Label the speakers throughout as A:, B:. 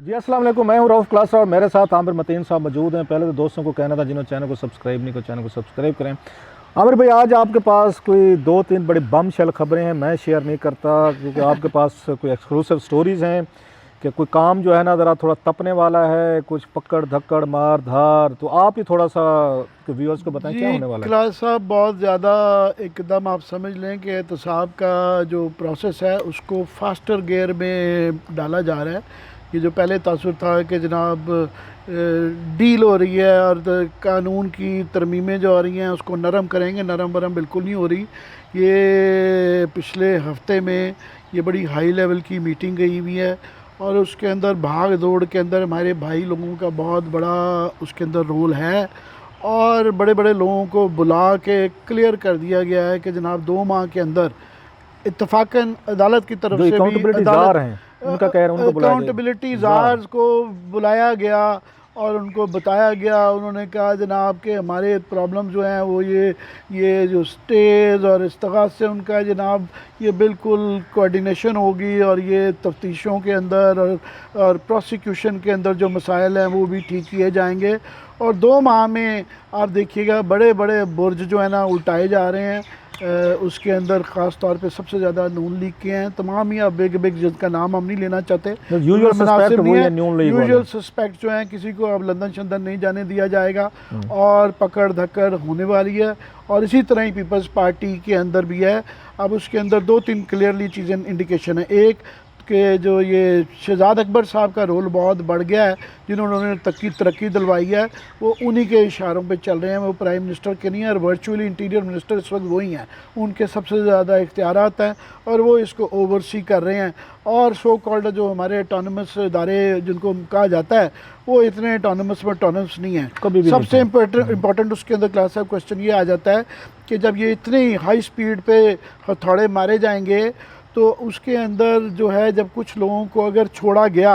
A: जी अस्सलाम वालेकुम, मैं हूं रऊफ़ क्लास और मेरे साथ आमिर मतीन साहब मौजूद हैं। पहले तो दोस्तों को कहना था जिन्होंने चैनल को सब्सक्राइब नहीं किया चैनल को सब्सक्राइब करें। आमिर भाई, आज आपके पास कोई 2-3 बड़ी बम शल खबरें हैं, मैं शेयर नहीं करता क्योंकि आपके पास कोई एक्सक्लूसिव स्टोरीज़ हैं कि कोई काम जो है ना ज़रा थोड़ा तपने वाला है, कुछ पकड़ धक्कड़ मार धार। तो आप ही थोड़ा सा व्यूअर्स को बताएं क्या
B: जी
A: होने वाला है।
B: क्लास साहब, बहुत ज़्यादा एकदम आप समझ लें कि एहतसाब का जो प्रोसेस है उसको फास्टर गियर में डाला जा रहा है। ये जो पहले तासुर था कि जनाब डील हो रही है और कानून की तरमीमें जो आ रही हैं उसको नरम करेंगे, नरम वरम बिल्कुल नहीं हो रही। ये पिछले हफ्ते में ये बड़ी हाई लेवल की मीटिंग गई हुई है और उसके अंदर भाग दौड़ के अंदर हमारे भाई लोगों का बहुत बड़ा उसके अंदर रोल है और बड़े बड़े लोगों को बुला के क्लियर कर दिया गया है कि जनाब 2 माह के अंदर इत्तफाकन अदालत की तरफ
A: जो
B: से भी
A: अकाउंटेबिलिटी जार हैं उनका कह रहे हैं, उनको बुलाया
B: अकाउंटेबिलिटी
A: जार।
B: ज़ार्स को बुलाया गया और उनको बताया गया। उन्होंने कहा जनाब के हमारे प्रॉब्लम जो हैं वो ये जो स्टेज और इस्तग़ाथ से उनका जनाब ये बिल्कुल कोऑर्डिनेशन होगी और ये तफ्तीशों के अंदर और प्रोसिक्यूशन के अंदर जो मसाइल हैं वो भी ठीक किए जाएंगे। और 2 माह में आप देखिएगा बड़े बड़े बुर्ज जो है ना उल्टाए जा रहे हैं। उसके अंदर ख़ास तौर पे सबसे ज़्यादा नून लीग के हैं, तमाम ही अब बिग बिग जिनका नाम हम नहीं लेना चाहते,
A: यूजुअल सस्पेक्ट वही है, नून लीग वाले।
B: यूजुअल सस्पेक्ट जो हैं किसी को अब लंदन शंदन नहीं जाने दिया जाएगा और पकड़ धक्कड़ होने वाली है। और इसी तरह ही पीपल्स पार्टी के अंदर भी है। अब उसके अंदर 2-3 क्लियरली चीज़ें इंडिकेशन है। एक कि जो ये शहजाद अकबर साहब का रोल बहुत बढ़ गया है, जिन्होंने तरक्की दिलवाई है, वो उन्हीं के इशारों पे चल रहे हैं। वो प्राइम मिनिस्टर के नहीं है और वर्चुअली इंटीरियर मिनिस्टर इस वक्त वही हैं, उनके सबसे ज़्यादा इख्तियारात हैं और वो इसको ओवरसी कर रहे हैं। और सो कॉल्ड जो हमारे ऑटोनमस इदारे जिनको कहा जाता है वो इतने ऑटोनमस में ऑटोनमस नहीं है। सबसे इम्पोर्टेंट उसके अंदर क्लास ऑफ क्वेश्चन ये आ जाता है कि जब ये इतनी हाई स्पीड पे हथौड़े मारे जाएंगे तो उसके अंदर जो है जब कुछ लोगों को अगर छोड़ा गया,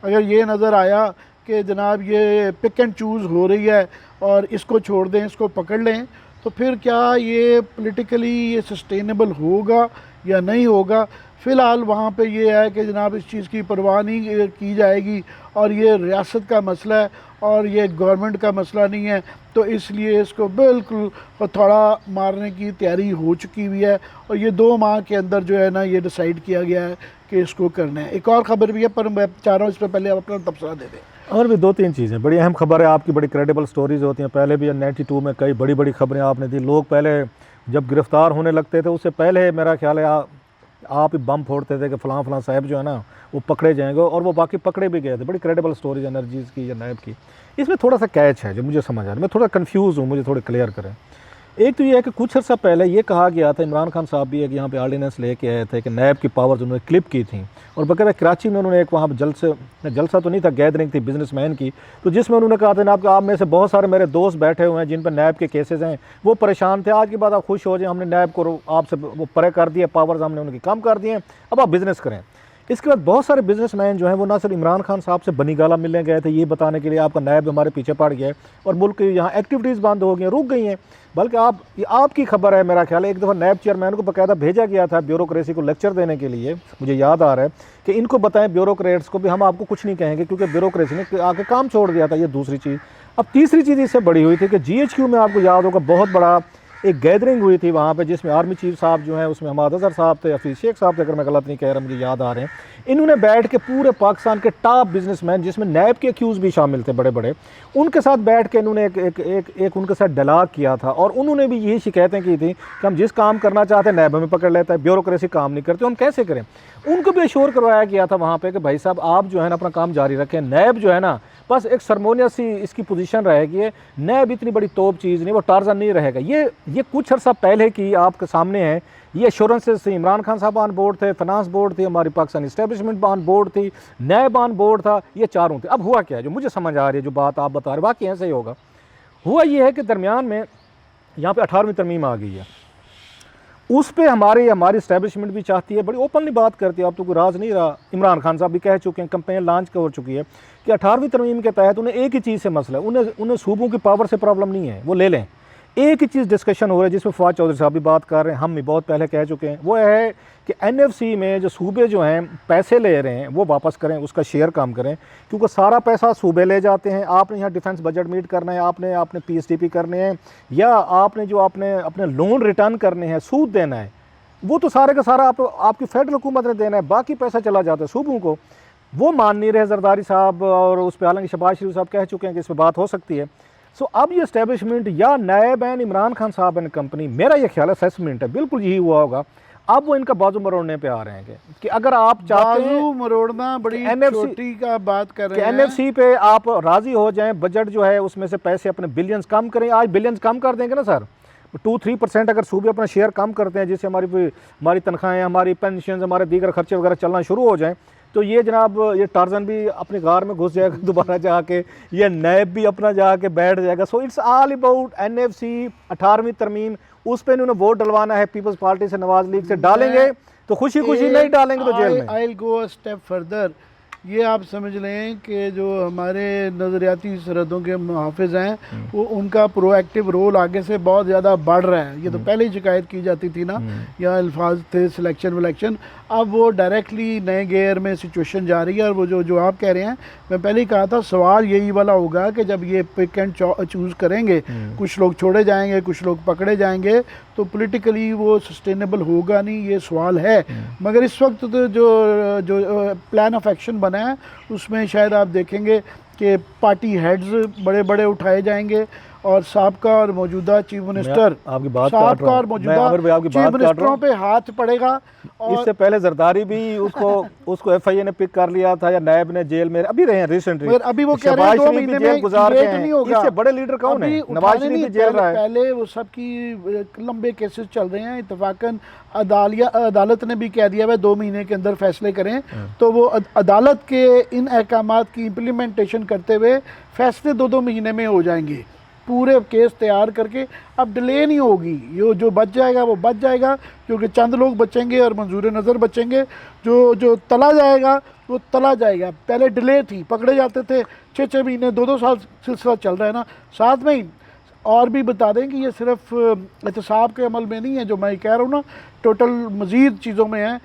B: अगर ये नज़र आया कि जनाब ये पिक एंड चूज़ हो रही है और इसको छोड़ दें इसको पकड़ लें, तो फिर क्या ये पॉलिटिकली ये सस्टेनेबल होगा या नहीं होगा। फ़िलहाल वहाँ पे ये है कि जनाब इस चीज़ की परवाह नहीं की जाएगी और ये रियासत का मसला है और ये गवर्नमेंट का मसला नहीं है, तो इसलिए इसको बिल्कुल हथौड़ा मारने की तैयारी हो चुकी हुई है। और ये 2 माह के अंदर जो है ना ये डिसाइड किया गया है कि इसको करना है। एक और ख़बर भी है पर मैं चाह रहा हूँ इस पर पहले आप अपना तबसरा दे दें।
A: और भी 2-3 चीज़ें बड़ी अहम खबर है आपकी, बड़ी क्रेडिबल स्टोरीज होती हैं। पहले भी 92 में कई बड़ी बड़ी खबरें आपने दी। लोग पहले जब गिरफ़्तार होने लगते थे उससे पहले मेरा ख्याल है आप ही बम फोड़ते थे कि फ़लाँ फ़लाँ साहब जो है ना वो पकड़े जाएंगे, और वो बाकी पकड़े भी गए थे। बड़ी क्रेडिबल स्टोरीज एनर्जीज़ की या नायब की। इसमें थोड़ा सा कैच है जो मुझे समझ आ रहा है, मैं थोड़ा कन्फ्यूज़ हूँ, मुझे थोड़े क्लियर करें। एक तो ये है कि कुछ अर्सा पहले ये कहा गया था, इमरान खान साहब भी एक यहाँ पे ऑर्डिनेंस लेके आए थे कि नैब की पावर्स उन्होंने क्लिप की थी और बकायदा कराची में उन्होंने एक वहाँ जलसा तो नहीं था, गैदरिंग थी बिजनेसमैन की, तो जिसमें उन्होंने कहा था ना आप में से बहुत सारे मेरे दोस्त बैठे हुए हैं जिन पर नैब के केसेस हैं, वो परेशान थे। आज की बात आप खुश हो जाए, हमने नैब को आपसे वो परे कर दिया, पावर्स हमने उनकी कम कर दिए, अब आप बिज़नेस करें। इसके बाद बहुत सारे बिजनेसमैन जो हैं वो ना सिर्फ इमरान खान साहब से बनी गाला मिलने गए थे ये बताने के लिए आपका नैब हमारे पीछे पड़ गया है और मुल्क की यहाँ एक्टिविटीज़ बंद हो गई हैं, रुक गई हैं। बल्कि आपकी खबर है, मेरा ख्याल है एक दफ़ा नैब चेयरमैन को बाकायदा भेजा गया था ब्यूरोक्रेसी को लेक्चर देने के लिए, मुझे याद आ रहा है कि इनको बताएं ब्यूरोक्रेट्स को भी हम आपको कुछ नहीं कहेंगे क्योंकि ब्यूरोक्रेसी ने आके काम छोड़ दिया था। ये दूसरी चीज़। अब तीसरी चीज़ इससे बड़ी हुई थी कि GHQ में आपको याद होगा बहुत बड़ा एक गैदरिंग हुई थी वहाँ पे, जिसमें आर्मी चीफ साहब जो हैं उसमें हमाद अजहर साहब थे, हफीज़ शेख साहब थे, अगर मैं गलत नहीं कह रहा, मुझे याद आ रहे हैं। इन्होंने बैठ के पूरे पाकिस्तान के टॉप बिजनेसमैन जिसमें नैब के एक्यूज़ भी शामिल थे बड़े बड़े, उनके साथ बैठ के इन्होंने एक उनके साथ डायलॉग किया था और उन्होंने भी यही शिकायतें की थी कि हम जिस काम करना चाहते हैं नैब हमें पकड़ लेता है, ब्यूरोक्रेसी काम नहीं करती, हम कैसे करें। उनको भी एश्योर करवाया गया था वहाँ पर कि भाई साहब आप जो है ना अपना काम जारी रखें, नैब जो है ना बस एक सरमोनियस सी इसकी पोजीशन रहेगी, नैब इतनी बड़ी तोप चीज़ नहीं, वो टार्जन नहीं रहेगा। ये कुछ अर्सा पहले की आपके सामने है, ये एश्योरेंसेस थी। इमरान खान साहब ऑन बोर्ड थे, फाइनेंस बोर्ड थी, हमारी पाकिस्तान इस्टेब्लिशमेंट ऑन बोर्ड थी, नैब ऑन बोर्ड था, ये चारों थे। अब हुआ क्या है जो मुझे समझ आ रही है, जो बात आप बता रहे बाकी ऐसे ही होगा। हुआ ये है कि दरमियान में यहाँ पे 18वीं तरमीम आ गई है, उस पर हमारी इस्टेब्लिशमेंट भी चाहती है, बड़ी ओपनली बात करती है, अब तो कोई राज नहीं रहा। इमरान खान साहब भी कह चुके हैं, कंपेन लॉन्च हो चुकी है कि 18वीं तरमीम के तहत उन्हें एक ही चीज़ से मसला है, उन्हें सूबों की पावर से प्रॉब्लम नहीं है, वो ले लें। एक ही चीज़ डिस्कशन हो रहा है जिसमें फवाद चौधरी साहब भी बात कर रहे हैं, हम भी बहुत पहले कह चुके हैं, वो है कि एनएफसी में जो सूबे जो हैं पैसे ले रहे हैं वो वापस करें, उसका शेयर कम करें, क्योंकि सारा पैसा सूबे ले जाते हैं। आपने यहाँ डिफेंस बजट मीट करना है, आपने आपने पीएसडीपी करने हैं, या आपने जो आपने अपने लोन रिटर्न करने हैं, सूद देना है, वो तो सारे का सारा आपकी फेडरल हुकूमत ने देना है, बाकी पैसा चला जाता है सूबों को। वो मान नहीं रहे जरदारी साहब, और उस पर हालांकि शहबाज शरीफ साहब कह चुके हैं कि इस पर बात हो सकती है। सो अब ये इस्टेब्लिशमेंट या नायब एन इमरान खान साहब एंड कंपनी, मेरा ये ख्याल असेसमेंट है बिल्कुल यही हुआ होगा, अब वो इनका बाजू मरोड़ने पे आ रहे हैं कि अगर आप चाहते हैं
B: बाजू मरोड़ना बड़ी छोटी का बात कर रहे हैं,
A: एनएफसी पे आप राजी हो जाएं, बजट जो है उसमें से पैसे अपने बिलियंस कम करें। आज बिलियंस कम कर देंगे ना सर, 2-3% अगर सूबे अपना शेयर कम करते हैं, जिससे हमारी तनख्वाहें, हमारी पेंशन, हमारे दीगर खर्चे वगैरह चलना शुरू हो जाएं, तो ये जनाब ये टार्जन भी अपने गार में घुस जाएगा दोबारा जाके, ये नैब भी अपना जाके बैठ जाएगा। So it's all about NFC 18वीं तरमीम, उस पर इन्होंने वोट डलवाना है पीपल्स पार्टी से, नवाज लीग से। डालेंगे तो खुशी खुशी, नहीं डालेंगे तो जेल में।
B: I will go a step further. ये आप समझ लें कि जो हमारे नज़रियाती सरहदों के मुहाफ़िज़ हैं वो उनका प्रोएक्टिव रोल आगे से बहुत ज़्यादा बढ़ रहा है। ये तो पहले ही शिकायत की जाती थी ना, या अल्फाज थे सिलेक्शन विलेक्शन, अब वो डायरेक्टली नए गेयर में सिचुएशन जा रही है। और वो जो आप कह रहे हैं, मैं पहले ही कहा था, सवाल यही वाला होगा कि जब ये पिक एंड चूज़ करेंगे, कुछ लोग छोड़े जाएंगे, कुछ लोग पकड़े जाएंगे, तो पॉलिटिकली वो सस्टेनेबल होगा नहीं, ये सवाल है। मगर इस वक्त तो जो प्लान ऑफ एक्शन बना है उसमें शायद आप देखेंगे कि पार्टी हेड्स बड़े बड़े उठाए जाएंगे, और साबका और मौजूदा चीफ मिनिस्टर,
A: आपकी बात
B: साबका और मौजूदा चीफ मिनिस्टरों पे हाथ पड़ेगा। और
A: इससे पहले जरदारी भी उसको एफआईए ने पिक कर लिया था, या नायब ने जेल में अभी रहे हैं रिसेंटली,
B: अभी वो कह रहे हैं 2 महीने में
A: गुजार के
B: नहीं होगा।
A: इससे बड़े लीडर कौन है? नवाज शरीफ भी जेल रहा है।
B: पहले वो सबकी लंबे केसेस चल रहे हैं, इत्तफाकन अदालत ने भी कह दिया है 2 महीने के अंदर फैसले करें, तो वो अदालत के इन अहकामात की इम्प्लीमेंटेशन करते हुए फैसले 2-2 महीने में हो जाएंगे, पूरे केस तैयार करके। अब डिले नहीं होगी, ये जो बच जाएगा वो बच जाएगा, क्योंकि चंद लोग बचेंगे और मंजूर नज़र बचेंगे। जो तला जाएगा वो तला जाएगा। पहले डिले थी, पकड़े जाते थे 6-6 महीने, 2-2 साल सिलसिला चल रहा है ना। साथ में ही और भी बता दें कि ये सिर्फ एहतसाब के अमल में नहीं है जो मैं कह रहा हूँ ना, टोटल मज़ीद चीज़ों में है।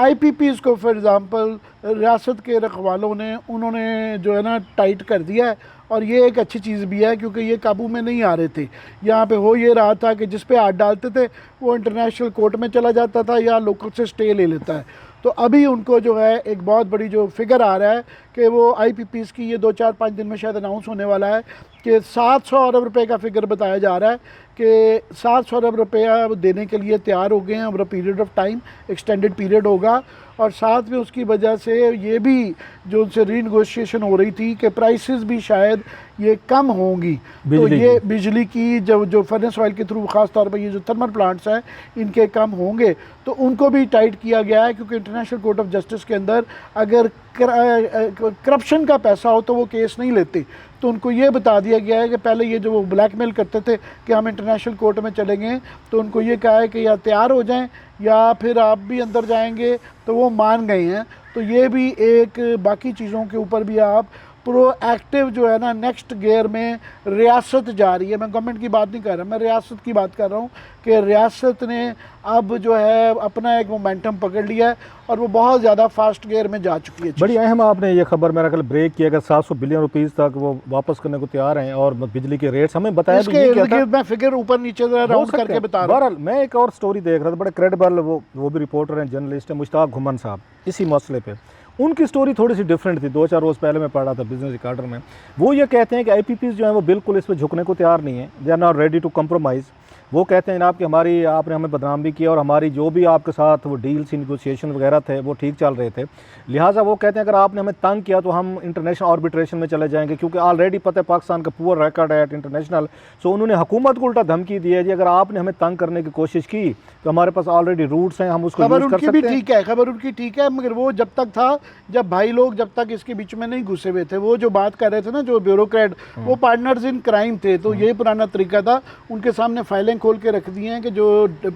B: IPPs को फॉर एग्ज़ाम्पल रियासत के रखवालों ने, उन्होंने जो है ना टाइट कर दिया है, और ये एक अच्छी चीज़ भी है, क्योंकि ये काबू में नहीं आ रहे थे। यहाँ पे हो ये रहा था कि जिस पे हाथ डालते थे वो इंटरनेशनल कोर्ट में चला जाता था या लोकल से स्टे ले लेता है। तो अभी उनको जो है एक बहुत बड़ी जो फिगर आ रहा है कि वो IPPs की, ये 2-4-5 दिन में शायद अनाउंस होने वाला है कि 700 अरब रुपए का फिगर बताया जा रहा है कि 700 अरब रुपया देने के लिए तैयार हो गए हैं over a period of time, extended period होगा। और साथ में उसकी वजह से ये भी जो उनसे रीनेगोशिएशन हो रही थी कि प्राइसेस भी शायद ये कम होंगी। तो ये बिजली की जो फर्नेस ऑयल के थ्रू ख़ास तौर पर ये जो थर्मल प्लांट्स हैं इनके कम होंगे, तो उनको भी टाइट किया गया है, क्योंकि इंटरनेशनल कोर्ट ऑफ जस्टिस के अंदर अगर करप्शन का पैसा हो तो वो केस नहीं लेते। तो उनको ये बता दिया गया है कि पहले ये जो वो ब्लैकमेल करते थे कि हम इंटरनेशनल कोर्ट में चलेंगे, तो उनको ये कहा है कि या तैयार हो जाएं या फिर आप भी अंदर जाएंगे, तो वो मान गए हैं। तो ये भी एक, बाकी चीज़ों के ऊपर भी आप प्रोएक्टिव जो है ना, नेक्स्ट गियर में रियासत जा रही है। मैं गवर्नमेंट की बात नहीं कर रहा, मैं रियासत की बात कर रहा हूँ कि रियासत ने अब जो है अपना एक मोमेंटम पकड़ लिया है और वो बहुत ज़्यादा फास्ट गियर में जा चुकी है।
A: बड़ी अहम आपने ये खबर मेरा कल ब्रेक किया, अगर 700 बिलियन रुपीस तक वो वापस करने को तैयार हैं, और बिजली के रेट्स हमें बताया भी नहीं क्या था।
B: मैं फिगर ऊपर नीचे राउंड करके बता रहा हूँ।
A: मैं एक और स्टोरी देख रहा था, बड़े क्रेडिबल वो भी रिपोर्टर हैं, जर्नलिस्ट हैं, मुश्ताक घुमन साहब, इसी मसले पे उनकी स्टोरी थोड़ी सी डिफरेंट थी। 2-4 रोज़ पहले मैं पढ़ा था बिजनेस रिकॉर्डर में। वो ये कहते हैं कि IPPs जो हैं वो बिल्कुल इस पर झुकने को तैयार नहीं है, they are not ready to compromise. वो कहते हैं जनाब कि आपने हमें बदनाम भी किया, और हमारी जो भी आपके साथ वो डील्स निगोशिएशन वगैरह थे वो ठीक चल रहे थे, लिहाजा वो कहते हैं अगर आपने हमें तंग किया तो हम इंटरनेशनल आर्बिट्रेशन में चले जाएंगे, क्योंकि ऑलरेडी पता है पाकिस्तान का पुअर रिकॉर्ड है एट इंटरनेशनल। सो उन्होंने हुकूमत को उल्टा धमकी दी है जी, अगर आपने हमें तंग करने की कोशिश की तो हमारे पास ऑलरेडी रूट्स हैं, हम उसको यूज़ कर सकते हैं।
B: ठीक है, खबर उनकी ठीक है, मगर वो जब तक था, जब भाई लोग जब तक इसके बीच में नहीं घुसे हुए थे, वो जो बात कर रहे थे ना, जो ब्यूरोक्रेट, वो पार्टनर्स इन क्राइम थे, तो यही पुराना तरीका था, उनके सामने फाइलें खोल के रख दिए हैं कि जो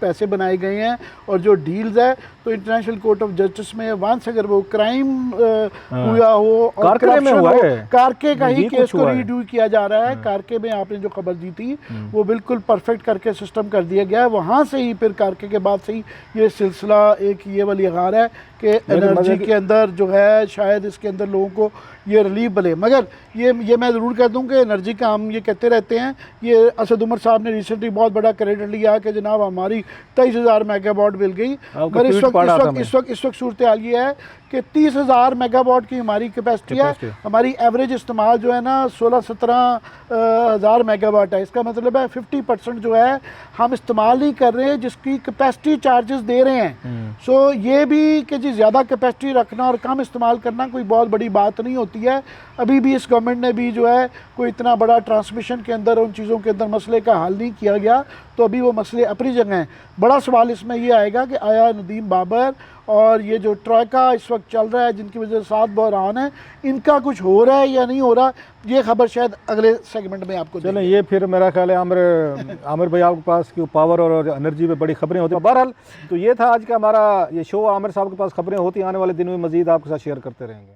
B: पैसे बनाए गए हैं और जो डील्स है, तो इंटरनेशनल कोर्ट ऑफ जस्टिस में वंस अगर वो क्राइम हुआ हो और
A: कारके में
B: corruption
A: हुआ
B: हो,
A: है।
B: कारके का ही
A: ये
B: केस
A: कुछ
B: को
A: हुआ है।
B: रीड्यू किया जा रहा है। कारके में आपने जो खबर दी थी वो बिल्कुल परफेक्ट करके सिस्टम कर दिया गया है। वहाँ से ही फिर कारके के बाद से ही ये सिलसिला एक ये वाली हार है कि एनर्जी के अंदर जो है शायद इसके अंदर लोगों को ये रिलीफ मिले। मगर ये मैं ज़रूर कह दूं कि एनर्जी का हम ये कहते रहते हैं, ये असद उमर साहब ने रिसेंटली बहुत बड़ा क्रेडिट लिया कि जनाब हमारी 23,000 मेगावाट मिल गई।
A: आपका
B: मगर इस
A: ट्वीट पढ़ा था मैं।
B: वक्त सूरत हाल ये है कि 30,000 मेगावाट की हमारी कैपेसिटी है। हमारी एवरेज इस्तेमाल जो है ना 16-17 हज़ार मेगावाट है। इसका मतलब है 50% जो है हम इस्तेमाल नहीं कर रहे हैं जिसकी कैपेसिटी चार्जेस दे रहे हैं। सो ये भी कि जी ज़्यादा कैपेसिटी रखना और कम इस्तेमाल करना कोई बहुत बड़ी बात नहीं होती है। अभी भी इस गवर्नमेंट ने भी जो है कोई इतना बड़ा ट्रांसमिशन के अंदर उन चीज़ों के अंदर मसले का हल नहीं किया गया, तो अभी वो मसले अपनी जगह हैं। बड़ा सवाल इसमें ये आएगा कि आया नदीम बाबर और ये जो ट्रॉयका इस वक्त चल रहा है जिनकी वजह से 7 बहरान है, इनका कुछ हो रहा है या नहीं हो रहा, ये खबर शायद अगले सेगमेंट में आपको
A: चलें। ये फिर मेरा ख्याल है आमिर भाई आपके पास कि पावर और एनर्जी पे बड़ी खबरें होती हैं। बहरहाल तो ये था आज का हमारा ये शो। आमिर साहब के पास खबरें होती हैं, आने वाले दिनों में मज़ीद आपके साथ शेयर करते रहेंगे।